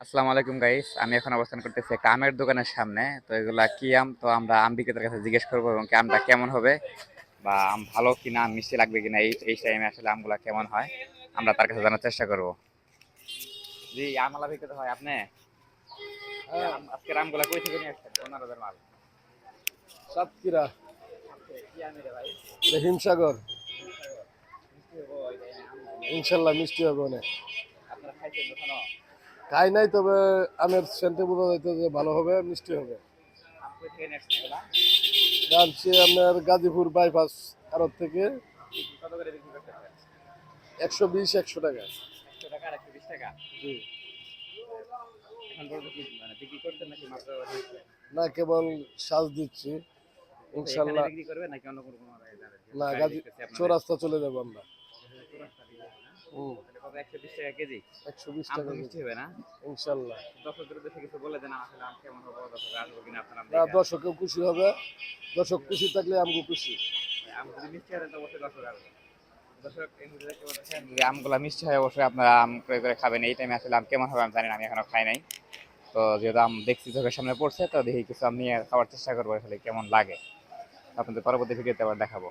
আসসালামু আলাইকুম গাইস, আমি এখন অবস্থান করতেছি একটা আমের দোকানের সামনে। তো এগুলা কি আম, তো আমরা আম বিক্রেতার কাছে জিজ্ঞেস করবো এবং কি আমটা কেমন হবে বা আম ভালো কিনা, আম মিষ্টি লাগবে কিনা, এই টাইমে আসলে আমগুলা কেমন হয় আমরা তার কাছে জানার চেষ্টা করব। জি, আমলা বিক্রেতা হয় আপনি? হ্যাঁ, আজকের আমগুলা কই থেকে নিয়ে আসছেন? কোন আড়তের মাল? সাতক্ষীরা। কি আম রে ভাই? এটা হিমসাগর। মিষ্টি হবো এই টাইমে আম? ইনশাল্লাহ মিষ্টি হবে অনেক। আপনারা খাইছেন কখনো? খাই নাই, তবে আমের সেন্টে বোঝা যাইতে যে ভালো হবে, মিষ্টি হবে। আম কই থেকে নিয়ে আসছেন এগুলা? জানছি আপনার গাজীপুর বাইপাস আড়ত থেকে। কত করে বিক্রি করতেছেন? 120-100 টাকা। 100 টাকা আর 120 টাকা? জি। এখন পর্যন্ত কি মানে বিক্রি করছেন নাকি মাত্র নিচ্ছেন? না, কেবল সাজ দিচ্ছি। এখানে ইনশাল্লাহ। বিক্রি করবেন নাকি অন্য কোনো কোনো জায়গায় যাবেন? যেহেতু না, গাড়ি গাজী দেখতেছি আপনাদের চৌরাস্তা চলে যাবো আমরা। চৌরাস্তা দিয়ে যাবেন, না? হুম। তাহলে কত, 120 টাকা কেজি? 120 আম তো টাকা মিষ্টি কেজি। হবে না? ইনশাল্লাহ। দর্শকদের উদ্দেশ্যে কিছু বলে দেন, আসলে আম কেমন হবে, দর্শক আসবে কিনা আপনার আম না, দেখা। দর্শকেও খুশি হবে। দর্শক খুশি থাকলে আমগো খুশি। আম যদি মিষ্টি হয় তো অবশ্যই দর্শক আসবে। দর্শক এই মুহূর্তে দেখতে পাচ্ছেন যে আমগুলা মিষ্টি হয়, অবশ্যই আপনারা আম ক্রয় করে খাবেন। এই টাইমে আসলে আম কেমন হবে আমি জানি না, আমি এখনো খাই নাই। তো যেহেতু আম দেখছি চোখের সামনে পড়ছে, তো দেখি কিছু আম নিয়ে খাওয়ার চেষ্টা করবো আসলে কেমন লাগে। আপনাদের পরবর্তী ভিডিওতে আবার দেখাবো।